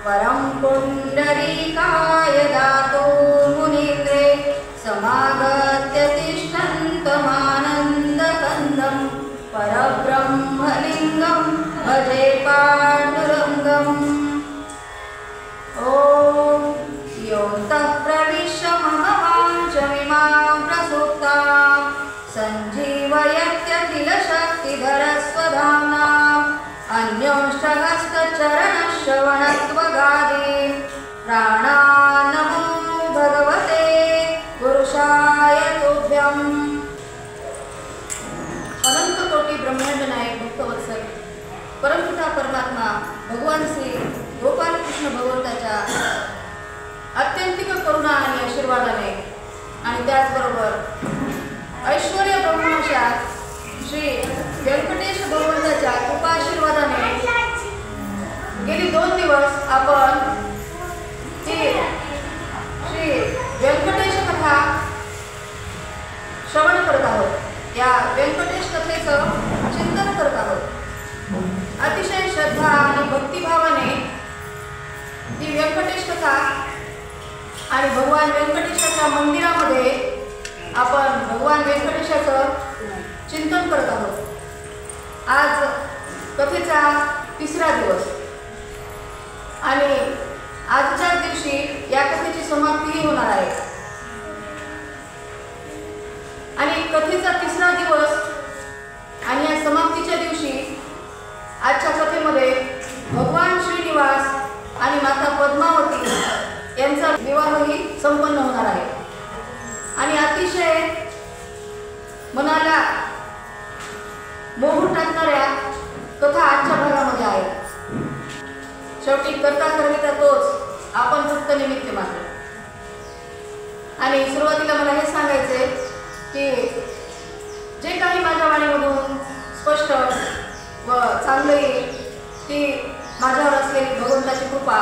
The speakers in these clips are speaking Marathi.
वरं पुण्डरीकाय दातो मुनित्रे समागत्य तिष्ठन्तमानन्दकन्दं परब्रह्मलिङ्गं भजे पाण्डुरङ्गम्। ॐ योऽन्तः प्रविश्य मम वाञ्छमिमां प्रसुप्तां सञ्जीवयत्यखिलशक्तिधरस्वधाम्ना अन्योष्टहस्तचरणश्रवणत्वगादीन् प्राणान्नमो भगवते पुरुषाय तुभ्यम्। अनंत कोटी ब्रह्मांड नायक भक्तवत्सल परमपिता परमात्मा भगवान श्री गोपाल कृष्ण भगवंताच्या अत्यंतिक करुणा आणि आशीर्वादाने आणि त्याचबरोबर ऐश्वर्य ब्रह्माशा श्री व्यंकटेश भगवंताच्या कृपा आशीर्वादाने गेली 2 दिवस आपण श्री व्यंकटेश कथा श्रवण करत आहोत। या व्यंकटेश कथेचं चिंतन करत आहोत। अतिशय श्रद्धा आणि भक्तिभावाने ती व्यंकटेश कथा आणि भगवान व्यंकटेशाच्या मंदिरामध्ये आपण भगवान व्यंकटेशाचं चिंतन करत आहोत। आज कथेचा 3रा दिवस आणि आजच्या दिवशी या कथेची समाप्ती होणार आहे आणि कथेचा 3रा दिवस आणि या समाप्तीच्या दिवशी आजच्या कथेमध्ये भगवान श्रीनिवास आणि माता पद्मावती यांचा विवाहही संपन्न होणार आहे आणि अतिशय मनाला मोहून टाकणाऱ्या कथा आजच्या भागामध्ये आहेत। शेवटी करता करविता तोच, आपण फक्त निमित्त मात्र। आणि सुरुवातीला मला हे सांगायचे की जे काही माझ्या वाणीमधून स्पष्ट व चांगलं येईल ती माझ्यावर असलेली भगवंताची कृपा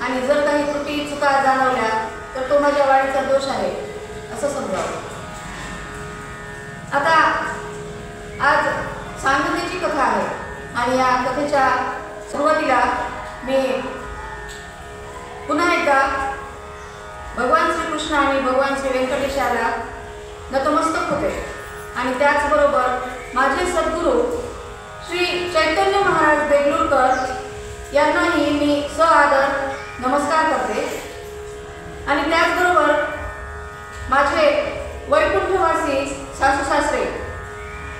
आणि जर काही त्रुटी चुका जाणवल्या तर तो माझ्या वाणीचा दोष आहे असं समजावं। आता आज सांगतेची कथा आहे आणि या कथेच्या सुरुवातीला मी पुन्हा एकदा भगवान श्रीकृष्ण आणि भगवान श्री व्यंकटेशाला नतमस्तक होते आणि त्याचबरोबर माझे सद्गुरू श्री चैतन्य महाराज देगलूरकर यांनाही मी सआदर नमस्कार करते आणि त्याचबरोबर माझे वैकुंठवासी सासू सासरे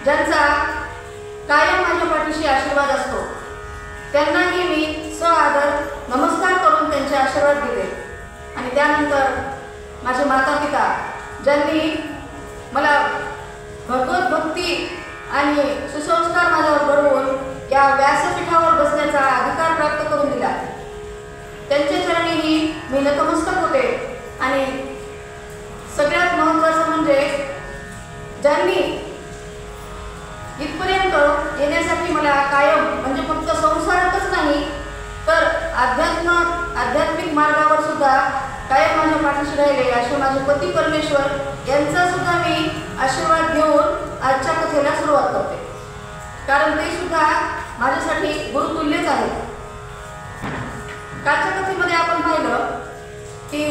ज्यांचा कायम माझ्या पाठीशी आशीर्वाद असतो त्यांनाही मी सआदर नमस्कार करून त्यांचे आशीर्वाद घेते आणि त्यानंतर माझे माता पिता ज्यांनी मला भगवत भक्ती आणि सुसंस्कार माझ्यावर घडवून या व्यासपीठावर बसण्याचा अधिकार प्राप्त करून दिला त्यांच्या चरणीही मी नतमस्तक होते आणि सगळ्यात महत्त्वाचं म्हणजे ज्यांनी इथपर्यंत येण्यासाठी मला कायम म्हणजे फक्त संसारातच नाही तर आध्यात्मिक मार्गावर सुद्धा कायम माझ्या पाठीशी राहिले असे माझे पती परमेश्वर यांचा सुद्धा मी आशीर्वाद घेऊन आजच्या कथेला सुरुवात करते कारण ते सुद्धा माझ्यासाठी गुरुतुल्यच आहेत। कालच्या कथेमध्ये आपण पाहिलं की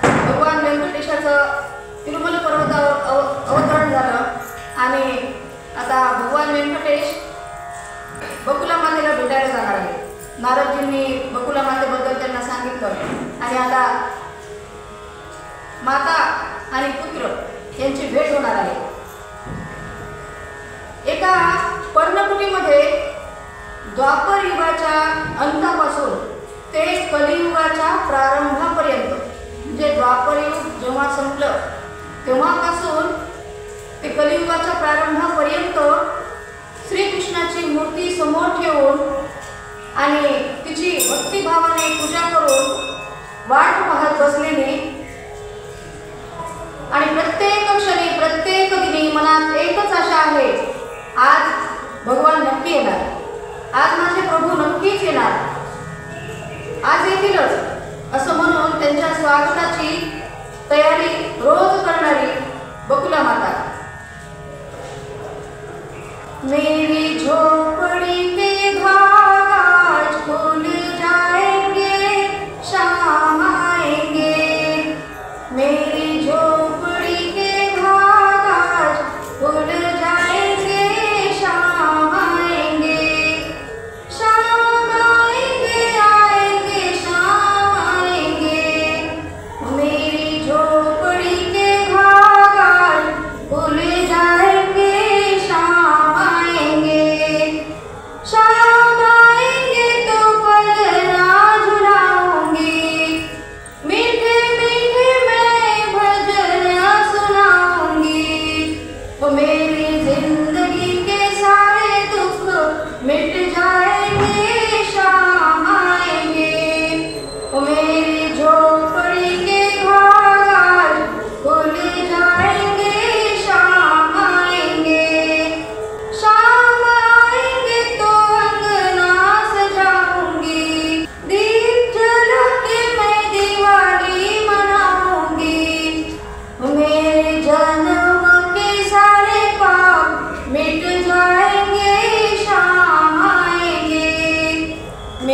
भगवान व्यंकटेशाचं तिरुमल पर्वतावर अवतरण झालं आणि आता भगवान व्यंकटेश बकुला मातेला भेटायला जाणार आहे। नारदजींनी बकुला मातेबद्दल त्यांना सांगितलं आणि आता माता आणि पुत्र यांची भेट होणार आहे। एका पर्णकुटीमध्ये द्वापर युगाच्या अंतापासून ते कलियुगाच्या प्रारंभापर्यंत म्हणजे द्वापर युग जेव्हा संपलं तेव्हापासून ते कलियुगाच्या प्रारंभापर्यंत श्रीकृष्णाची मूर्ती समोर ठेवून आणि तिची भक्तिभावाने पूजा करून वाट पाहत बसलेली आणि प्रत्येक क्षणी प्रत्येक दिनी मनात एकच आशा आहे आज भगवान नक्की येणार, आज माझे प्रभू नक्कीच येणार, आज येतीलच असं म्हणून त्यांच्या स्वागताची तयारी रोज करणारी बकुला माता। मेरी झोपड़ी के धागा खुल जाए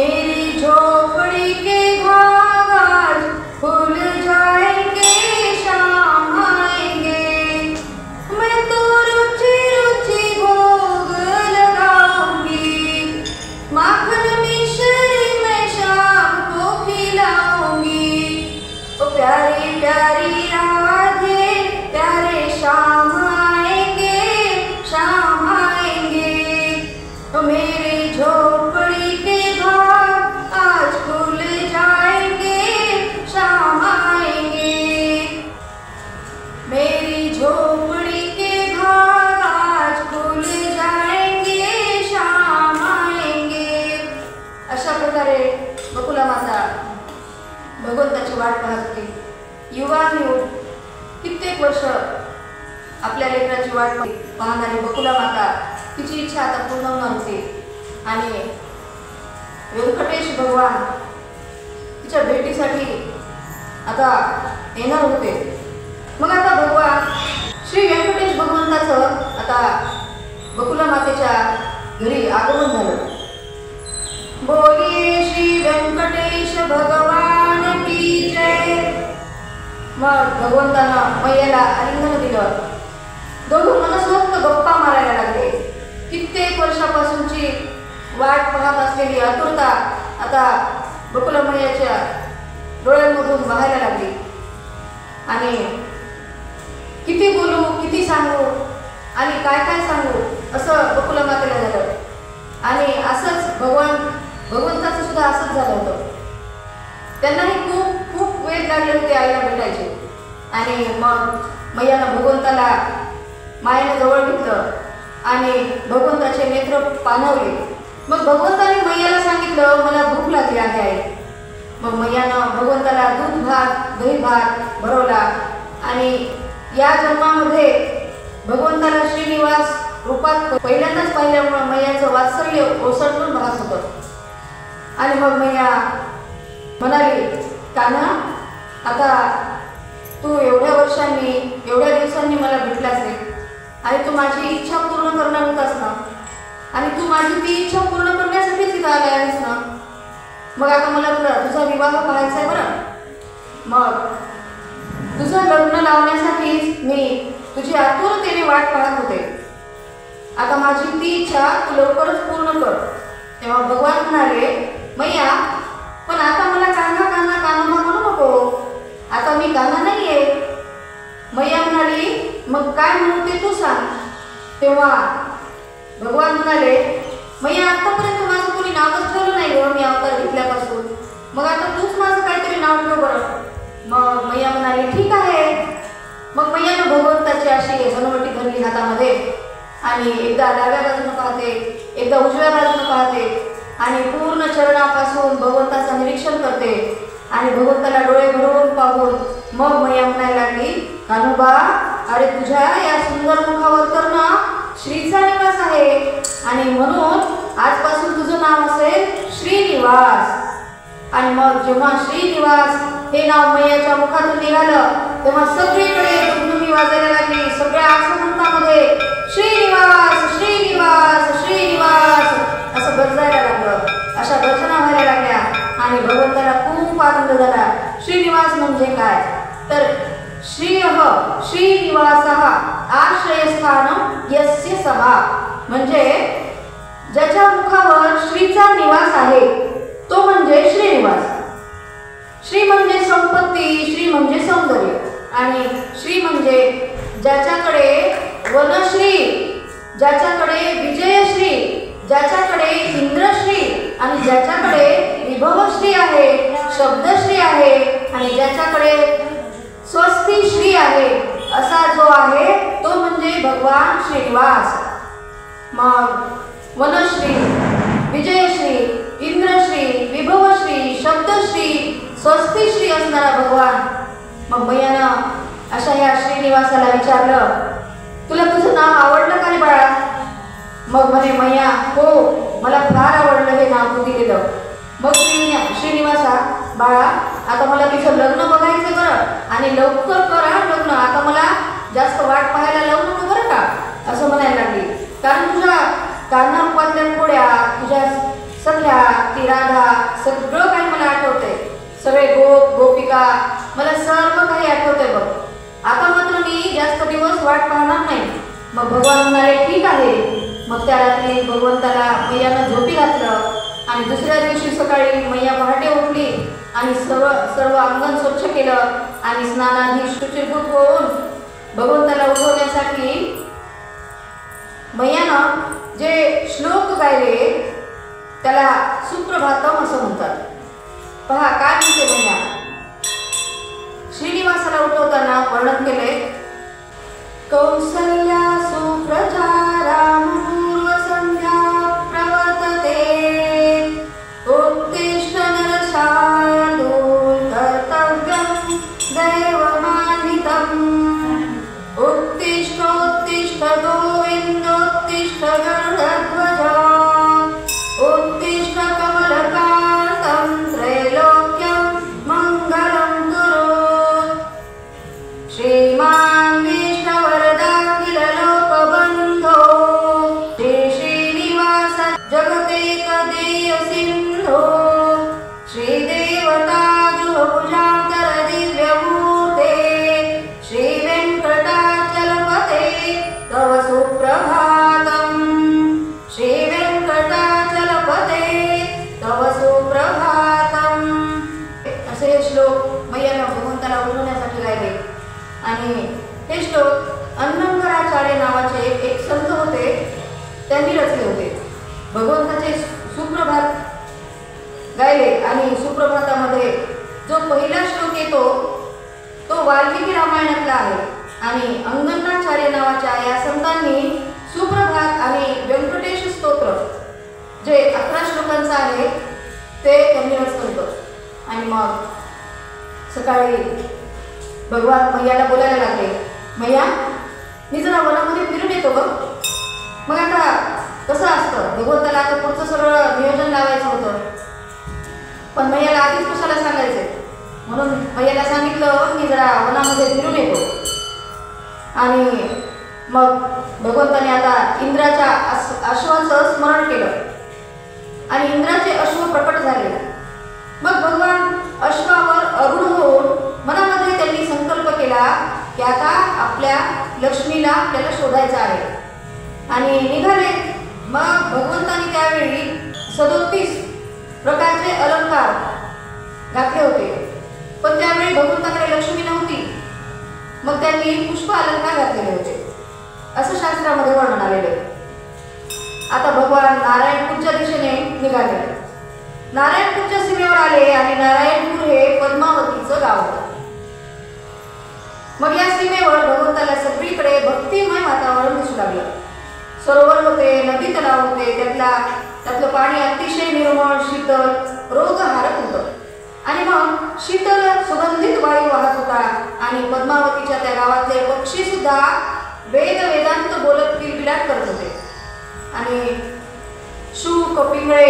मेरी झोपड़ी के घाघ आज खुल जाएंगे, शाम आएंगे, मैं तो रुचि रुचि भोग लगाऊंगी, माखन मिश्री मैं शाम को खिलाऊंगी। ओ प्यारी प्यारी राधे प्यारे शाम आएंगे, शाम आएंगे, तो मेरी झोपड़ी के घाट आज खुल जाएंगे, शाम आएंगे, मेरी झोपड़ी के घाट आज खुल जाएंगे, शाम आएंगे। अशा प्रकारे बकुला माता भगवंताची वाट पाहत होती। युगानुयुग कित्येक वर्ष आपल्या लेकराची वाट पाहणारी बकुला माता तिची इच्छा आता पूर्ण होणार होती आणि व्यंकटेश भगवान तिच्या भेटीसाठी आता येणार होते। मग आता भगवान श्री व्यंकटेश भगवंताचं आता बकुला मातेच्या घरी आगमन झालं। बोलिये श्री व्यंकटेश भगवान की जय। मग भगवंतानं मैयाला आलिंगन दिलं। दोघं मनसोक्त गप्पा मारायला लागले। कित्येक वर्षापासूनची वाट पाहत असलेली आतुरता आता बकुला मैयाच्या डोळ्यांमधून वाहायला लागली आणि किती बोलू किती सांगू आणि काय काय सांगू असं बकुला मातेला झालं। आणि असंच भगवंताचं सुद्धा असंच झालं होतं। त्यांनाही खूप खूप वेळ लागले होते आईला भेटायचे आणि मग मैयानं भगवंताला मायेनं जवळ घेतलं आणि भगवंताचे नेत्र पाणवले। मग भगवंताने मैयाला सांगितलं मला भूक लागली आहे। मग मैयानं भगवंताला दूध भात दही भात भरवला आणि या जन्मामध्ये भगवंताला श्रीनिवास रूपात पहिल्यांदाच पाहिल्यामुळे मैयाचं वात्सल्य ओसंडून वाहत होतं। आणि मग मैया म्हणाली कान्हा आता तू एवढ्या वर्षांनी एवढ्या दिवसांनी मला भेटलास रे आणि तू माझी इच्छा पूर्ण करणार होतास ना आणि तू माझी ती इच्छा पूर्ण करण्यासाठीच इथं आला आहेस ना। मग आता मला तुझा विवाह पाहायचा आहे बरं। मग तुझं लग्न लावण्यासाठीच मी तुझी आतुरतेने वाट पाहत होते। आता माझी ती इच्छा तू लवकरच पूर्ण कर। तेव्हा भगवान म्हणाले मैया पण आता मला कान्हा कान्हा कान्हा म्हणू नको, आता मी कान्हा नाहीये। मैया म्हणाली मग काय म्हणू ते तू सांग। तेव्हा भगवान म्हणाले मैया आतापर्यंत माझं कोणी नावच ठेवलं नाही ग मी अवतार घेतल्यापासून, मग आता तूच माझं काहीतरी नाव ठेव बरं। मग मैया म्हणाली ठीक आहे। मग मैयानं भगवंताची अशी हनुवटी धरली हातामध्ये आणि एकदा डाव्या बाजूने पाहते एकदा उजव्या बाजूने पाहते आणि पूर्ण चरणापासून भगवंताचं निरीक्षण करते आणि भगवंताला डोळे भरून पाहून मग मैया म्हणायला लागली कान्होबा अरे तुझ्या या सुंदर मुखावर तर ना श्रीचा निवास आहे आणि म्हणून आजपासून तुझं नाव असेल श्रीनिवास। आणि मग जेव्हा श्रीनिवास हे नाव मैयाच्या मुखातून निघालं तेव्हा सगळीकडे दुमदुमी वाजायला लागली। सगळ्या आसमंतामध्ये श्रीनिवास श्रीनिवास श्रीनिवास असं गरजायला लागलं। अशा गर्जना व्हायला लागल्या आणि भगवंताला खूप आनंद झाला। श्रीनिवास म्हणजे काय तर श्रीयः श्रीनिवासः आश्रयस्थानं यस्य सभा म्हणजे ज्याच्या मुखावर श्रीचा निवास आहे तो म्हणजे श्रीनिवास। श्री म्हणजे संपत्ती श्री म्हणजे सौंदर्य आणि श्री म्हणजे ज्याच्याकडे वनश्री ज्याच्याकडे विजयश्री ज्याच्याकडे इंद्रश्री आणि ज्याच्याकडे विभवश्री आहे शब्दश्री आहे आणि ज्याच्याकडे स्वस्ती श्री आहे असा जो आहे तो म्हणजे भगवान श्रीनिवास। मग वनश्री विजयश्री इंद्रश्री विभवश्री शब्दश्री स्वस्तिश्री असणारा भगवान। मग मैयानं अशा या श्रीनिवासाला विचारलं तुला तुझं नाव आवडलं का रे बाळा। मग म्हणे मैया हो मला फार आवडलं हे नाव तू दिलेलं। मग श्रीनिवासा बाळा आता मला तुझं लग्न बघायचं बरं आणि लवकर करा लग्न, आता मला जास्त वाट पाहायला लावू नको बरं का असं म्हणायला लागली। कारण तुझ्या कान्हा रूपातल्या घोड्या तुझ्या सध्या ती राधा सगळं काही मला आठवतंय, सगळे गोप गोपिका मला सर्व काही आठवतंय बघ. आता मात्र मी जास्त दिवस वाट पाहणार नाही. मग भगवान म्हणाले ठीक आहे. मग त्या रात्री भगवंताला मैयानं झोपी घातलं आणि दुसऱ्या दिवशी सकाळी मैया पहाटे उठली आणि सर्व अंगण स्वच्छ केलं आणि स्नानाधी शुचिर्भूत होऊन भगवंताला उठवण्यासाठी मैयानं जे श्लोक गायले त्याला सुप्रभातम असं म्हणतात. पहा काय म्हणते मैया. श्रीनिवासाला उठवताना वर्णन केले, कौसल्या सुप्रजा रामपूर्व संध्या प्रवर्तते उत्तिष्ठ नरशार्दूल कर्तव्यं दैवमानितम् उत्तिष्ठोत्तिष्ठ गोविन्दोत्तिष्ठ गरुडध्वज उत्तिष्ठ कमलकान्तं त्रैलोक्यं मङ्गलं कुरु श्रीमान् विष्णुवरदाखिल लोकबन्धो श्री श्रीनिवास जगतेकदेय सिन्धो श्रीदेवता गृहभुजान्तर दिव्यमूर्ते श्रीवेङ्कटाचलपते तव सुप्रभातम् श्रीवेङ्कटाचलपते तव सुप्रभातम्. असे हे श्लोक मैयानं भगवंताला उठवण्यासाठी गायले. आणि हे श्लोक अन्नंकराचार्य नावाचे एक संत होते, त्यांनी रचले होते. भगवंताचे सुप्रभात गायले आणि सुप्रभातामध्ये जो पहिला श्लोक येतो तो वाल्मिकी रामायणातला आहे. आणि अंगनाचार्य नावाच्या या संतांनी सुप्रभात आणि व्यंकटेश स्तोत्र जे 11 श्लोकांचं आहे ते त्यांनी रचलं होतं. आणि मग सकाळी भगवान मैयाला बोलायला लागले, मैया मी जरा वनामध्ये फिरून येतो बघ. मग आता कसं असतं, भगवंताला आता पुढचं सगळं नियोजन लावायचं होतं, पण मैयाला आधीच कशाला सांगायचं, म्हणून मैयाला सांगितलं मी जरा वनामध्ये फिरून येतो. आणि मग भगवंताने आता इंद्राच्या अश्वाचं स्मरण केलं आणि इंद्राचे अश्व प्रकट झाले. मग भगवान अश्वावर आरूढ होऊन मनामध्ये त्यांनी संकल्प केला की आता आपल्या लक्ष्मीला आपल्याला शोधायचं आहे आणि निघाले. मग भगवंताने त्यावेळी 37 प्रकारचे अलंकार घातले होते, पण त्यावेळी भगवंताकडे लक्ष्मी नव्हती. मग त्यांनी पुष्प अलंकार घातलेले होते असं शास्त्रामध्ये वर्णन आलेले. आता भगवान नारायणपूरच्या दिशेने निघाले. नारायणपूरच्या सीमेवर आले आणि नारायणपूर हे पद्मावतीचं गाव होतं. मग या सीमेवर भगवंताला सगळीकडे भक्तिमय वातावरण दिसू लागलं. सरोवर होते, नदी तलाव होते, त्यातलं पाणी अतिशय निर्मळ शीतल रोगहारक होतं. आणि मग शीतल सुगंधित वायू वाहत होता आणि पद्मावतीच्या त्या गावातले पक्षी सुद्धा वेदांत बोलत किलबिलाट करत होते. आणि शूक पिंगळे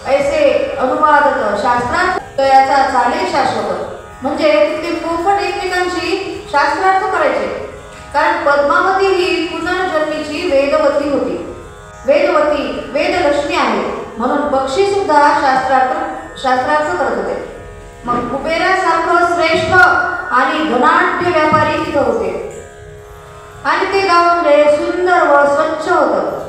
ऐसे अनुवादत शास्त्रात याचा चाले शाश्वत, म्हणजे ते पोपट एकमेकांशी शास्त्रार्थ करायचे. कारण पद्मावती ही पुनर्जन्मीची वेदवती होती. वेदवती वेदलक्ष्मी आहे म्हणून पक्षी सुद्धा शास्त्रार्थ करत होते. मग कुबेरासारखं श्रेष्ठ आणि धनाढ्य व्यापारी तिथं होते आणि ते गाव म्हणजे सुंदर व स्वच्छ होतं.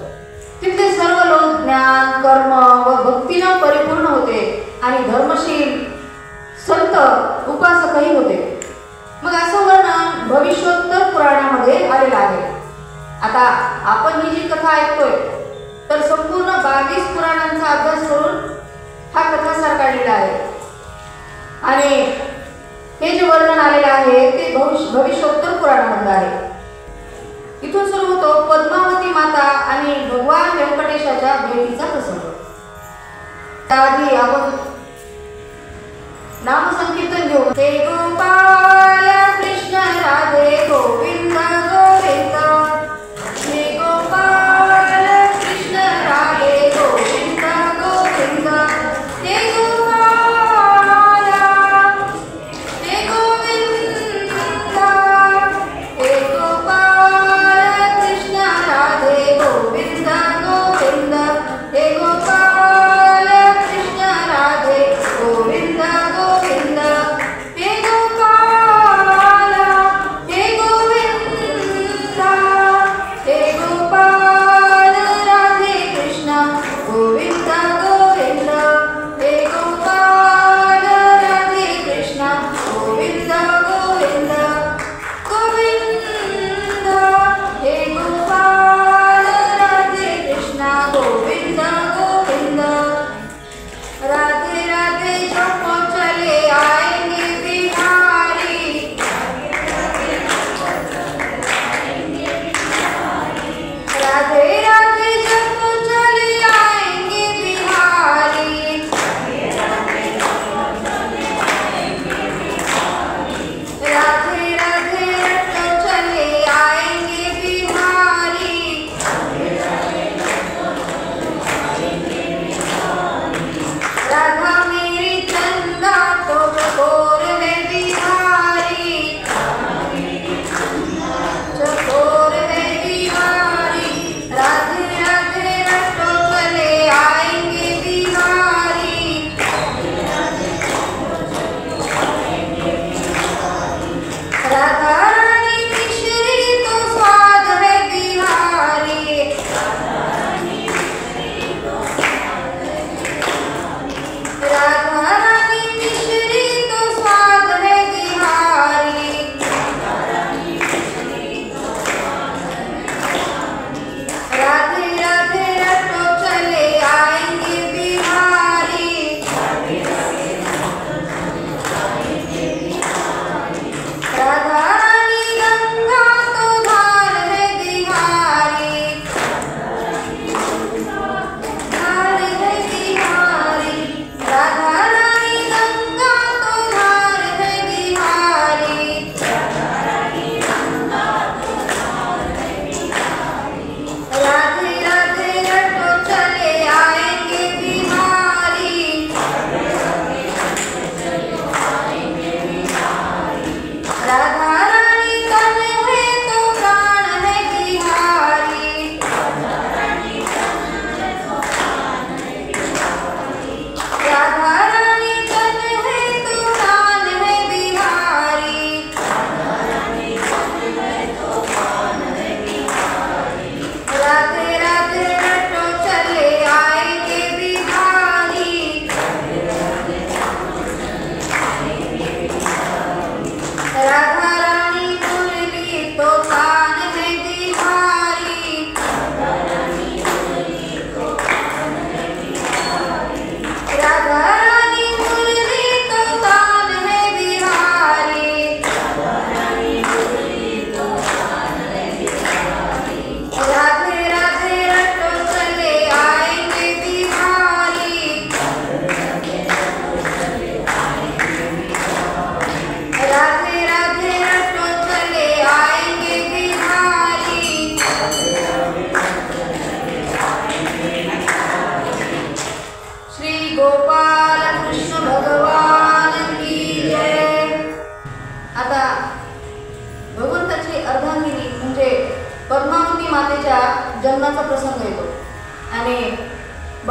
तिथले सर्व लोक ज्ञान कर्म व भक्तीनं परिपूर्ण होते आणि धर्मशील संत उपासकही होते. मग असं वर्णन भविष्योत्तर पुराणामध्ये आलेलं आहे. आता आपण ही जी कथा ऐकतोय तर संपूर्ण 22 पुराणांचा अभ्यास करून हा कथासार काढलेला आहे. आणि हे जे वर्णन आलेलं आहे ते भविष्योत्तर पुराणामधलं आहे. इथून सुरू होतो पद्मावती माता आणि भगवान व्यंकटेशाच्या भेटीचा प्रसंग. त्याआधी आपण नामसंकीर्तन घेऊ. हे गोपाल कृष्ण राधे गोविंद गोविंद, हे गोपाल कृष्ण राधे गोविंद गोविंद, हे गोपाल हे गोविंद, हे गोपाल कृष्ण राधे गोविंद गोविंद, हे गोपाल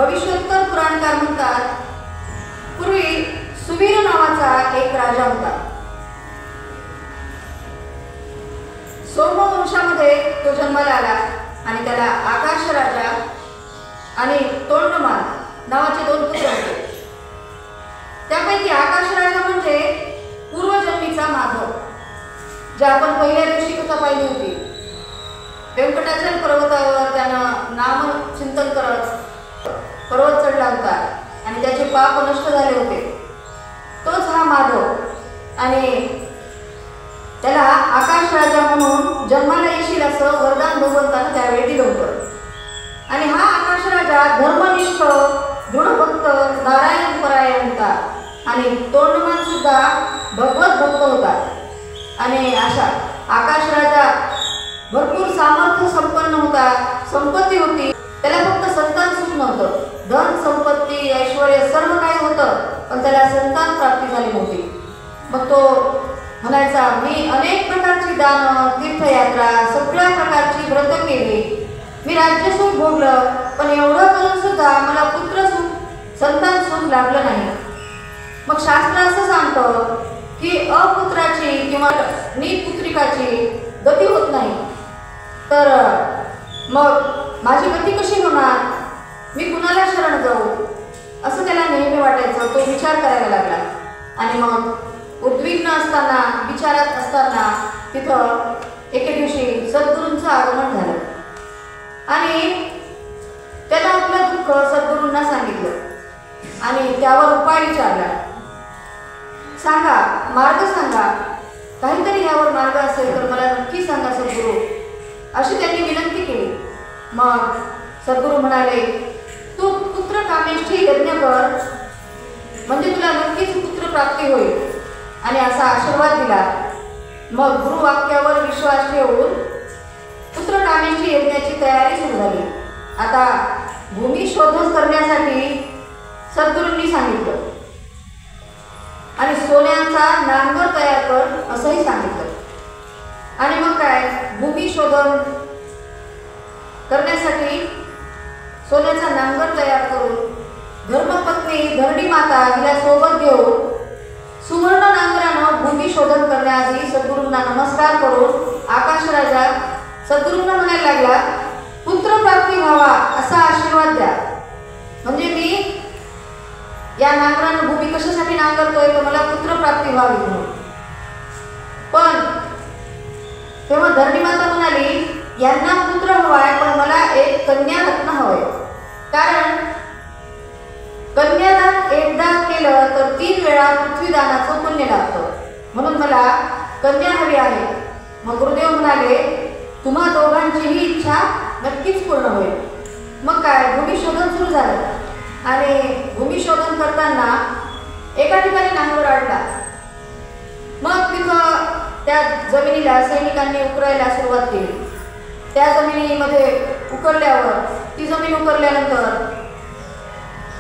भविष्योत्तर पुराणकार म्हणतात, पूर्वी सुवीर नावाचा एक राजा होता. सोमवंशामध्ये तो जन्माला आला आणि त्याला आकाश राजा आणि तोंडमान नावाचे 2 पुत्र होते. त्यापैकी आकाश राजा म्हणजे पूर्वजन्मीचा माधव, जे आपण पहिल्या दिवशी कथा पाहिली होती. व्यंकटाचल पर्वतावर त्यानं नामचिंतन करत पर्वत चढला होता आणि त्याचे पाप नष्ट झाले होते. तोच हा माधव. आणि त्याला आकाश राजा म्हणून जन्माला येशील असं वरदान भगवंतानं त्यावेळी दिलं होतं. आणि हा आकाश राजा धर्मनिष्ठ, दृढभक्त, नारायण परायण होता. आणि तोंडमान सुद्धा भगवत भक्त होता. आणि अशा आकाश राजा भरपूर सामर्थ्य संपन्न होता, संपत्ती होती. त्याला फक्त संतान सुख नव्हतं. धन, संपत्ती, ऐश्वर्य सर्व काही होतं, पण त्याला संतान प्राप्ती झाली नव्हती. मग तो म्हणायचा, मी अनेक प्रकारची दान, तीर्थयात्रा, सगळ्या प्रकारची व्रत केली, मी राज्यसुख भोगलं, पण एवढं करून सुद्धा मला पुत्रसुख, संतान सुख लाभलं नाही. मग शास्त्र असं सांगतं की अपुत्राची किंवा निपुत्रिकाची गती होत नाही. तर मग माझी गती कशी होणार, मी कुणाला शरण जाऊ, असं त्याला नेहमी वाटायचं. तो विचार करायला लागला. आणि मग उद्विग्न असताना, विचारात असताना तिथं एके दिवशी सद्गुरूंचं आगमन झालं. आणि त्याला आपलं दुःख सद्गुरूंना सांगितलं आणि त्यावर उपाय विचारला. सांगा, मार्ग सांगा, काहीतरी यावर मार्ग असेल तर मला नक्की सांगा सद्गुरू, अशी त्यांनी विनंती केली. मग सद्गुरू म्हणाले, तू पुत्र कामेष्ठी यज्ञ कर, म्हणजे तुला नक्कीच पुत्र प्राप्ती होईल, आणि असा आशीर्वाद दिला. मग गुरुवाक्यावर विश्वास ठेवून पुत्र कामेष्ठी यज्ञाची तयारी सुरू झाली. आता भूमी शोधन करण्यासाठी सद्गुरूंनी सांगितलं आणि सोन्याचा नांगर तयार कर असंही सांगितलं. आणि मग काय, भूमी शोधन करण्यासाठी सोन्याचा नांगर तयार करून धर्मपत्नी धरणी माता हिला सोबत घेऊन सुवर्ण नांगरानं भूमी शोधन करण्याआधी सद्गुरूंना नमस्कार करून आकाश राजा सद्गुरूंना म्हणायला लागला, पुत्र प्राप्ती व्हावा असा आशीर्वाद द्या. म्हणजे मी या नांगरानं भूमी कशासाठी नांगरतोय, तर मला पुत्र प्राप्ती व्हावी म्हणून. पण तेव्हा धरणी माता म्हणाली, यांना पुत्र हवाय, पण मला एक कन्या रत्न हवंय. कारण कन्यादान एकदा केलं तर 3 वेळा पृथ्वीदानाचं पुण्य लागतं, म्हणून मला कन्या हवी आहे. मग गुरुदेव म्हणाले, तुम्हा दोघांचीही इच्छा नक्कीच पूर्ण होईल. मग काय, भूमी शोधन सुरू झालं. आणि भूमी शोधन करताना एका ठिकाणी नांगर अडला. मग तिथं त्या जमिनीला सैनिकांनी उकरायला सुरुवात केली. त्या जमिनीमध्ये उकरल्यावर, ती जमीन उकरल्यानंतर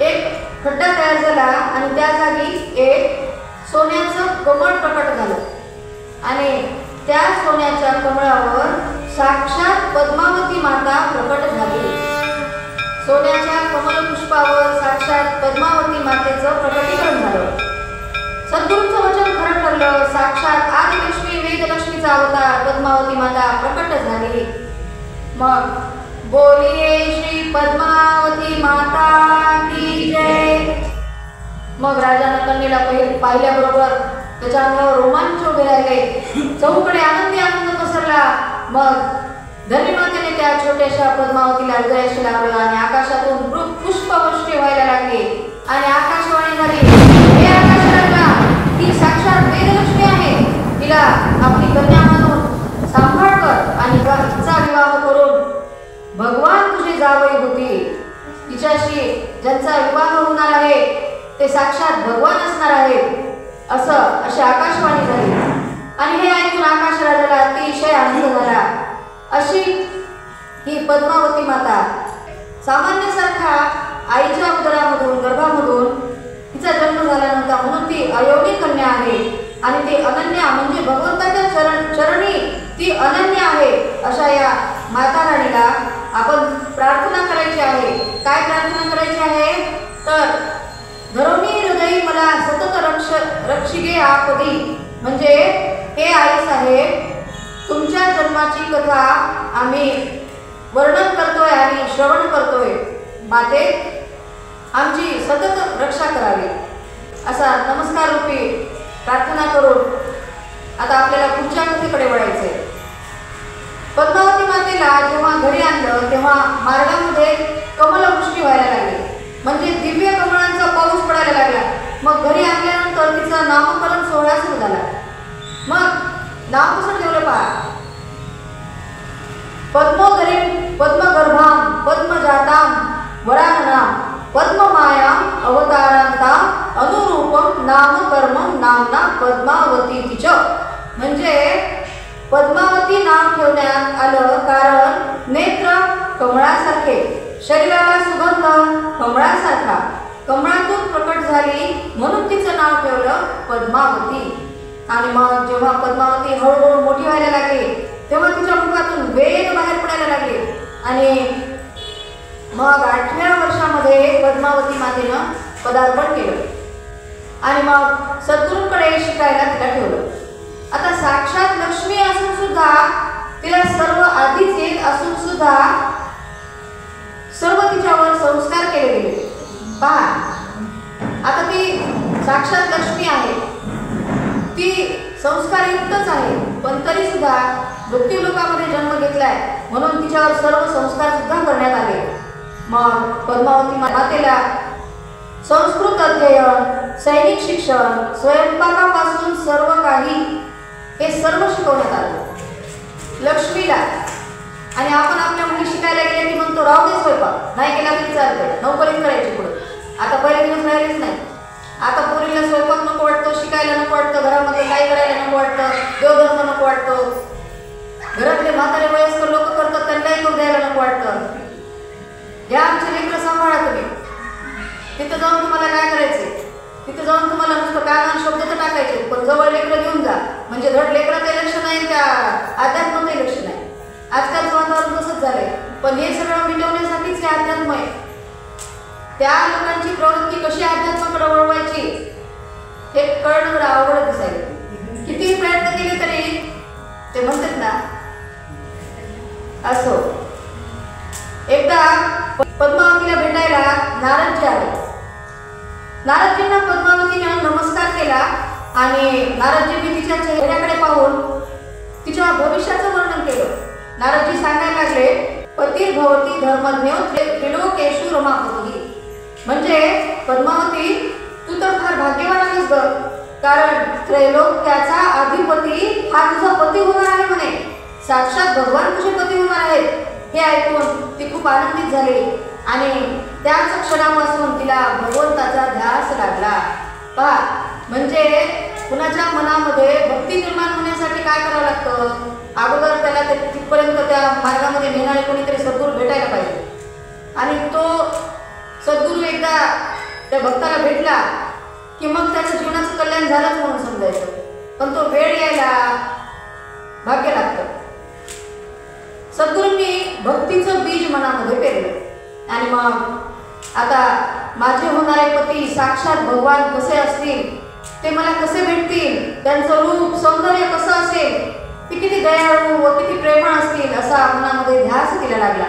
एक खड्डा तयार झाला आणि त्या जागी एक सोन्याचं कमळ प्रकट झालं. आणि त्या सोन्याच्या कमळावर साक्षात पद्मावती माता प्रकट झाली. सोन्याच्या कमल पुष्पावर साक्षात पद्मावती मातेचं प्रकटीकरण झालं. सद्गुरूंचं वचन खरं ठरलं. साक्षात आदिलक्ष्मी वेदलक्ष्मीचा अवतार पद्मावती माता प्रकट झाली. मग बोलिये श्री पद्मावती माता की जय. मग राजानं कन्येला पाहिल्याबरोबर त्याच्या अंगावर रोमांच उभे राहिले. चौकडे आनंदी आनंद पसरला. मग धरणीमातेने त्या छोट्याशा पद्मावतीला हृदयाशी लावलं आणि आकाशातून पुष्पवृष्टी व्हायला लागली. आणि आकाशवाणी झाली, हे आकाश राजा, ती साक्षात वेदलक्ष्मी आहे, तिला आपली कन्या मानून सांभाळ कर आणि तिचा विवाह करून भगवान तुझी जावई होती. तिच्याशी ज्यांचा विवाह होणार आहे ते साक्षात भगवान असणार आहेत, अशी आकाशवाणी झाली. आणि हे ऐकून आकाश राजाला अतिशय आनंद झाला. अशी ही पद्मावती माता सामान्यसारखा आईच्या उदरामधून, गर्भामधून तिचा जन्म झाला नव्हता, म्हणून ती अयोनी कन्या आहे. आणि ती अनन्या, म्हणजे भगवंताच्या चरणी ती अनन्य आहे. अशा या माता राणीला आपण प्रार्थना करायची आहे. काय प्रार्थना करायची आहे तर धरोनी हृदयी मला सतत रक्षिगे आपदी, म्हणजे हे आई साहेब तुमच्या जन्माची कथा आम्ही वर्णन करतोय आणि श्रवण करतोय. माते आमची सतत रक्षा करावी असा नमस्कार रूपी प्रार्थना करून आता आपल्याला पुढच्या कथेकडे वळायचंय. पद्मावती मातेला जेव्हा घरी आणलं तेव्हा मार्गामध्ये कमलवृष्टी व्हायला लागली, म्हणजे दिव्य कमळांचा पाऊस पडायला लागला. मग घरी आणल्यानंतर तिचं नामकरण सोहळा सुरू झाला. मग नाव कसं ठेवलं पहा, पद्मोदरीं पद्मगर्भां पद्मजातां वराननां पद्ममायां अवतारांतां अनुरूपं नामकर्मं नामना पद्मावती तिच, म्हणजे पद्मावती नाव ठेवण्यात आलं कारण नेत्र कमळासारखे, शरीराला सुगंध कमळासारखा, कमळातून प्रकट झाली म्हणून तिचं नाव ठेवलं पद्मावती. आणि मग जेव्हा पद्मावती हळूहळू मोठी व्हायला लागली तेव्हा तिच्या मुखातून वेद बाहेर पडायला लागले आणि मग 8व्या वर्षामध्ये पद्मावती मातेनं पदार्पण केलं आणि मग सद्गुरूंकडे शिकायला तिला ठेवलं. आता साक्षात लक्ष्मी असून सुद्धा तिला सर्व आधीच येत असून सुद्धा सर्व तिच्यावर संस्कार केले गेले. पहा आता ती साक्षात लक्ष्मी आहे, ती संस्कारयुक्तच आहे, पण तरी सुद्धा मृत्यू लोकामध्ये जन्म घेतलाय म्हणून तिच्यावर सर्व संस्कार सुद्धा करण्यात आले. मग पद्मावती मातेला संस्कृत अध्ययन, सैनिक शिक्षण, स्वयंपाकापासून सर्व काही हे सर्व शिकवण्यात आलं लक्ष्मीला. आणि आपण आपल्या मुली शिकायला गेले की म्हणतो राहू दे स्वयंपाक, नाही केला तरी चालतंय, नोकरीच करायची पुढे. आता पहिले दिवस राहिलेच नाही. आता पोरीला स्वयंपाक नको वाटतो, शिकायला नको वाटतं, घरामध्ये काही करायला नको वाटतं, देवधर्म नको वाटतो, घरातले म्हातारे वयस्कर लोक करतात त्यांनाही करू द्यायला नको वाटतं. या आमचे लेकरं सांभाळा तुम्ही, तिथं जाऊन तुम्हाला काय करायचे, तिथं जाऊन तुम्हाला नुसतं कानान शब्द तर टाकायचे, पण जवळ लेकरं घेऊन जा, म्हणजे धड लेकराचं लक्ष नाही त्या अध्यात्माचंही लक्ष नाही. आजकालचं वातावरण तसंच झालंय. पण हे सगळं मिटवण्यासाठीच हे अध्यात्म आहे. त्या लोकांची प्रवृत्ती कशी अध्यात्माकडे वळवायची हे कळणं जरा अवघड दिसायला. कितीही प्रयत्न केले तरी ते म्हणतात ना असो. एकदा पद्मावतीला भेटायला नारदजी आले. नारदजींना पद्मावतीने नमस्कार केला आणि नारदजींनी तिच्या चेहऱ्याकडे पाहून तिच्या भविष्याचं वर्णन केलं. नारदजी सांगायला लागले, पतिर्भवती धर्मज्ञ त्रिलोकेषु रमापती, म्हणजे पद्मावती तू तर फार भाग्यवान आहेस ग, कारण त्रैलोक्याचा अधिपती हा तुझा पती होणार आहे म्हणे. साक्षात भगवान तुझे पती होणार आहेत. हे ऐकून ती खूप आनंदित झाली आणि त्याच क्षणापासून तिला भगवंताचा ध्यास लागला. पहा म्हणजे कुणाच्या मनामध्ये भक्ती निर्माण होण्यासाठी काय करावं लागतं, अगोदर त्याला तिथपर्यंत त्या मार्गामध्ये नेणारे कोणीतरी सद्गुरू भेटायला पाहिजे. आणि तो सद्गुरू एकदा त्या भक्ताला भेटला की मग त्याचं जीवनाचं कल्याण झालंच म्हणून समजायचं. पण तो वेळ यायला भाग्य लागतं. सद्गुरूंनी भक्तीचं बीज मनामध्ये पेरलं आणि मग आता माझे होणारे पती साक्षात भगवान कसे असतील, ते मला कसे भेटतील, त्यांचं रूप सौंदर्य कसं असेल, ते किती दयाळू व किती प्रेमळ असतील असा मनामध्ये ध्यास केला लागला.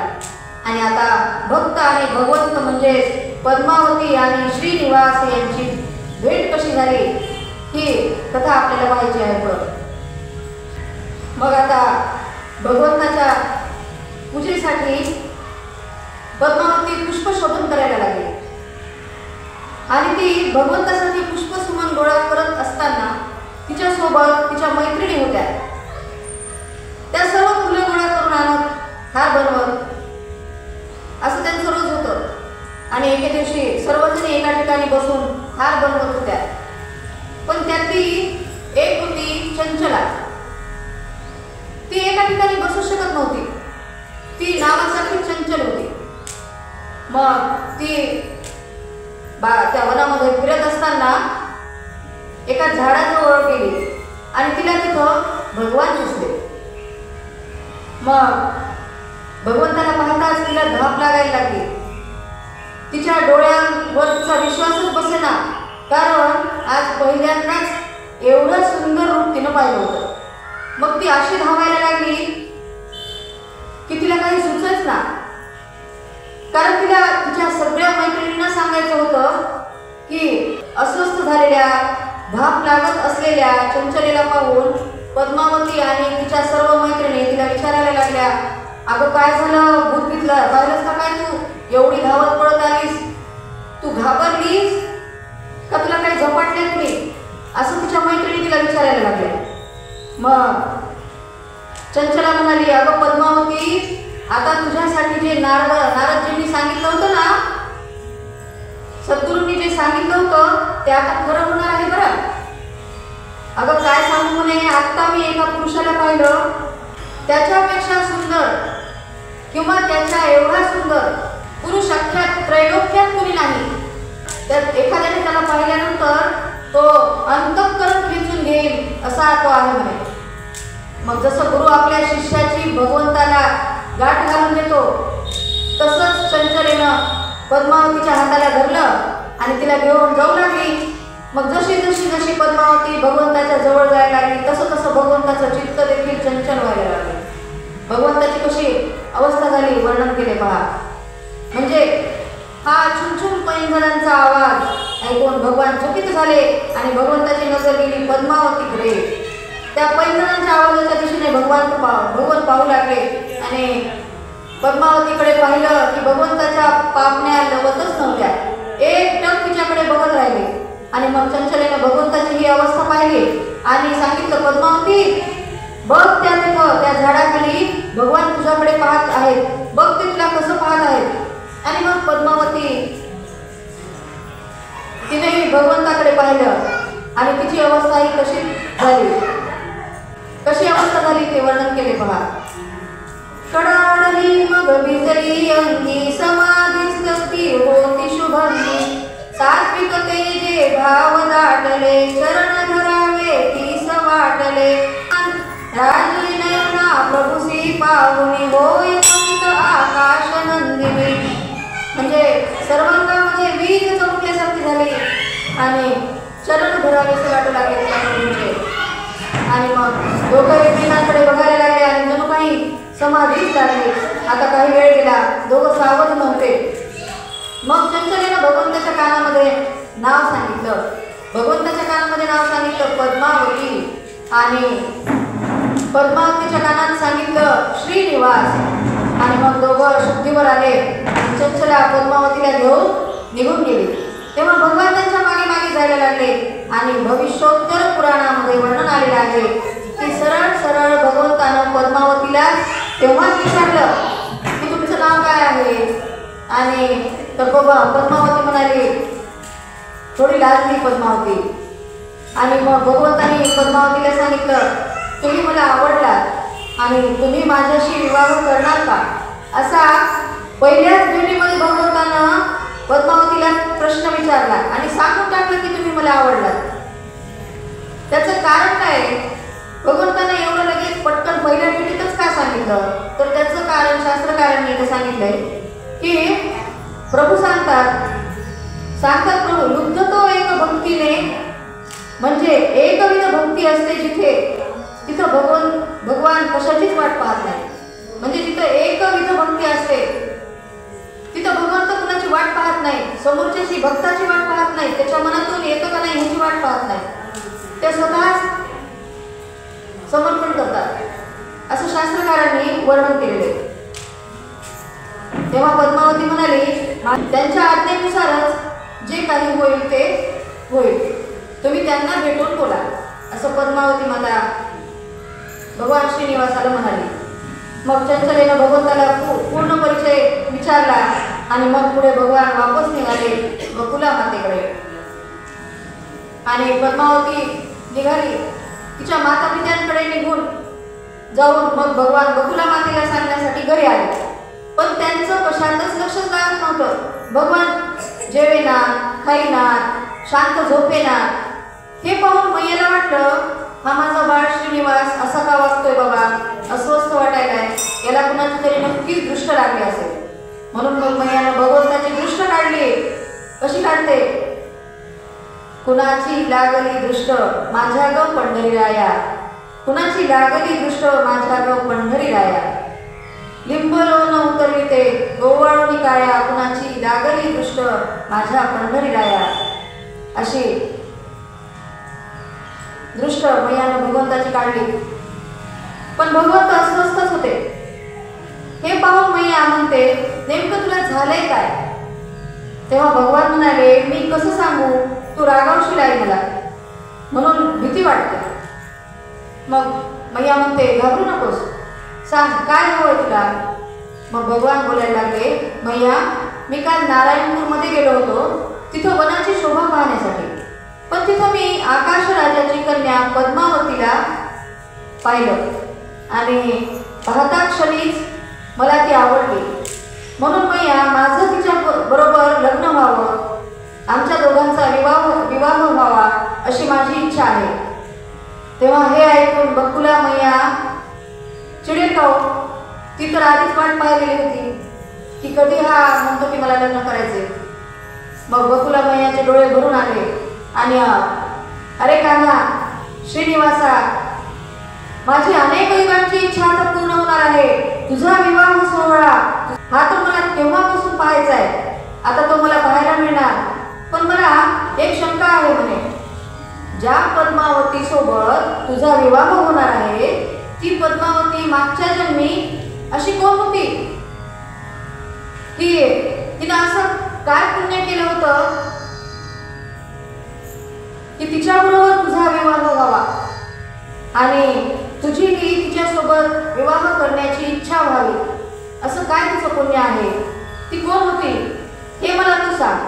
आणि आता भक्त आणि भगवंत म्हणजे पद्मावती आणि श्रीनिवास यांची भेट कशी झाली ही कथा आपल्याला पाहायची आहे. मग आता भगवंताच्या पूजेसाठी पद्मावती पुष्प शोधन करायला लागली आणि ती भगवंतासाठी पुष्पसुमन गोळा करत असताना तिच्यासोबत तिच्या मैत्रिणी होत्या. त्या सर्व फुले गोळा करून आणत हार बनवत असं त्यांचं रोज होतं. आणि एके दिवशी सर्वजणी एका ठिकाणी बसून हार बनवत होत्या. पण त्यातली एक होती चंचला. ती एका ठिकाणी बसू शकत नव्हती. ती नावासाठी चंचल होती. मग ती त्या वनामध्ये फिरत असताना एका झाडाजवळ गेली आणि तिला तिथं भगवान दिसले. मग भगवंताला पाहताच तिला धाप लागायला लागली. तिच्या डोळ्यांवर तिचा विश्वासच बसेना, कारण आज पहिल्यांदाच एवढं सुंदर रूप तिनं पाहिलं होतं. मग ती अशी धावायला लागली की तिला काही सुचच ना, कारण तिला तिच्या सगळ्या मैत्रिणींना सांगायचं होतं की अस्वस्थ झालेल्या, धाप लागत असलेल्या चंचलेला पाहून पद्मावती आणि तिच्या सर्व मैत्रिणी तिला विचारायला लागल्या, अगं काय झालं, भूत घेतलं पाहिलंस का काय, तू एवढी धावत पळत आलीस, तू घाबरलीस का, तुला काही झपाटले तुम्ही, असं तिच्या मैत्रिणी तिला विचारायला लागल्या. मग चंचला म्हणाली, अगं पद्मावती, आता तुझ्यासाठी जे नारदजींनी सांगितलं होतं ना, सद्गुरूंनी जे सांगितलं होतं ते आता खरं होणार आहे बरं. अगं काय सांगू म्हणे, आता मी एका पुरुषाला पाहिलं, त्याच्यापेक्षा सुंदर किंवा त्याच्या एवढा सुंदर पुरुष अख्ख्या त्रैलोक्यात कुणी नाही. तर एखाद्याने त्याला पाहिल्यानंतर तो अंतःकरण खेचून घेईल असा तो आहे म्हणे. मग जसं गुरु आपल्या शिष्याची भगवंताला गाठ घालून देतो, तसंच चंचलेनं पद्मावतीच्या हाताला धरलं आणि तिला घेऊन जाऊ लागली. मग जशी जशी जशी पद्मावती भगवंताच्या जवळ जायला लागली, तसं तसं भगवंताचं चित्त देखील चंचल व्हायला लागले. भगवंताची कशी अवस्था झाली वर्णन केले पहा. म्हणजे हा छुमछुम पैंजणांचा आवाज ऐकून भगवान चकित झाले आणि भगवंताची नजर गेली पद्मावतीकडे. त्या पैंजणांच्या आवाजाच्या दिशेने भगवान पाहू लागले आणि पद्मावतीकडे पाहिलं की भगवंताच्या पापण्या लवतच नव्हत्या, एकटक तिच्याकडे बघत राहिले. आणि मग चंचलेनं भगवंताची ही अवस्था पाहिली आणि सांगितलं, पद्मावती बघ, त्या झाडाखाली भगवान तुझ्याकडे पाहत आहेत, बघ ते तुला कसं पाहत आहेत. आणि मग पद्मावती तिने भगवंताकडे पाहिलं आणि तिची अवस्था ही कशी झाली, कशी अवस्था झाली ते वर्णन केले पहा. कडाडली मग भिजली अंगी, समाधीस्थिती होती शुभंगी, सात्विक तेजे भाव दाटले, चरण धरावे तीस वाटले, राजली नयना प्रभुसी पाहुनी, होय पंत आकाश नंदिनी. म्हणजे सर्वांगामध्ये वीज चमकल्यासारखी झाली आणि चरण धरावेसे वाटू लागले प्रभूंचे. आणि मग दोघं एकमेकांकडे बघायला लागले आणि जणू काही समाधीच लागली. आता काही वेळ गेला, दोघं सावध नव्हते. मग चंचलेनं भगवंताच्या कानामध्ये नाव सांगितलं, भगवंताच्या कानामध्ये नाव सांगितलं पद्मावती, आणि पद्मावतीच्या कानात सांगितलं श्रीनिवास. आणि मग दोघं शुद्धीवर आले आणि चंचला पद्मावतीला घेऊन निघून गेले. तेव्हा भगवान त्यांच्या मागे मागे जायला लागले आणि भविष्योत्तर पुराणामध्ये वर्णन आलेलं आहे की सरळ सरळ भगवंतानं पद्मावतीला तेव्हाच विचारलं की तुमचं नाव काय आहे. आणि तर पद्मावती म्हणाली, थोडी लाजली पद्मावती. आणि मग भगवंतानी पद्मावतीला सांगितलं, तुम्ही मला आवडलात आणि तुम्ही माझ्याशी विवाह करणार का, असा पहिल्याच भेटीमध्ये भगवंतानं पद्मावतीला प्रश्न विचारला आणि सांगून टाकलं की तुम्ही मला आवडलात. त्याचं कारण काय, भगवंतानं एवढं लगेच पटकन पहिल्या भेटीतच का सांगितलं, तर त्याचं कारण शास्त्रकारांनी इथे सांगितलंय की प्रभू सांगतात प्रभू लुब्ध तो एक भक्तीने, म्हणजे एकविध भक्ती असते जिथे, तिथं भगवान कशाचीच वाट पाहत नाही. म्हणजे जिथं एकविध भक्ती असते तिथं भगवंत कुणाची वाट पाहत नाही, समोरच्याची भक्ताची वाट पाहत नाही, त्याच्या मनातून येतं का नाही ह्याची वाट पाहत नाही, ते स्वतःच समर्पण करतात असं शास्त्रकारांनी वर्णन केलेले. तेव्हा पद्मावती म्हणाली, त्यांच्या आज्ञेनुसारच जे काही होईल ते होईल, तुम्ही त्यांना भेटून बोला, असं पद्मावती माता भगवान श्रीनिवासाला म्हणाली. मग चंचलेनं भगवंताला पूर्ण परिचय विचारला आणि मग पुढे भगवान वापस निघाले बकुला मातेकडे. आणि पद्मावती निघाली तिच्या माता पित्यांकडे निघून जाऊन मग भगवान बकुला मातेला सांगण्यासाठी घरी आले. पण त्यांचं कशातच लक्षच लागत नव्हतं. भगवान जेवेनात, खाईनात, शांत झोपेनात. हे पाहून मैयाला वाटलं, हा माझा बाळ श्रीनिवास असा का वागतोय बाबा, अस्वस्थ वाटायलाय, याला कुणाची तरी नक्कीच दृष्ट लागली असेल. म्हणून मग मैयानं भगवंताची दृष्ट काढली. कशी काढते? कुणाची लागली दृष्ट माझ्या ग पंढरीराया, कुणाची लागली दृष्ट माझ्या ग पंढरीराया. लिंबलोन उतरविते गोवाळुनी काया, कुणाची लागली दृष्ट माझ्या पंढरीराया. अशी दृष्ट मैयानं भगवंताची काढली. पण भगवंत अस्वस्थच होते. हे पाहून मैया म्हणते, नेमकं तुला झालंय काय? तेव्हा भगवान म्हणाले, मी कसं सांगू, तू रागावशील आई मला, म्हणून भीती वाटते. मग मैया म्हणते, घाबरू नकोस, सांग काय हवंय तुला. मग भगवान बोलायला लागले, मैया मी काल नारायणपूरमध्ये गेलो होतो, तिथं वनाची शोभा पाहण्यासाठी. पण तिथं मी आकाश राजाची कन्या पद्मावतीला पाहिलं आणि पाहता क्षणीच मला ती आवडली. म्हणून मैया माझं तिच्या बरोबर लग्न व्हावं, आमच्या दोघांचा विवाह व्हावा अशी माझी इच्छा आहे. तेव्हा हे ऐकून बकुला मैया चिडेल का? ती तर आधीच वाट पाहिलेली होती की कधी हा म्हणतो की मला लग्न करायचे. मग बकुला मैयाचे डोळे भरून आले आणि अरे कान्हा श्रीनिवासा, माझी अनेक युगांची इच्छा आता पूर्ण होणार आहे. तुझा विवाह सोहळा हा तर मला केव्हापासून पाहायचा आहे. आता तो मला पाहायला मिळणार. पण मला एक शंका आहे म्हणे, ज्या पद्मावती सोबत तुझा विवाह होणार आहे ती पद्मावती मागच्या जन्मी अशी कोण होती की तिनं असं काय पुण्य केलं होतं की तिच्याबरोबर तुझा विवाह व्हावा आणि तुझीही तिच्यासोबत विवाह करण्याची इच्छा व्हावी. असं काय तिचं पुण्य आहे? ती कोण होती हे मला तू सांग.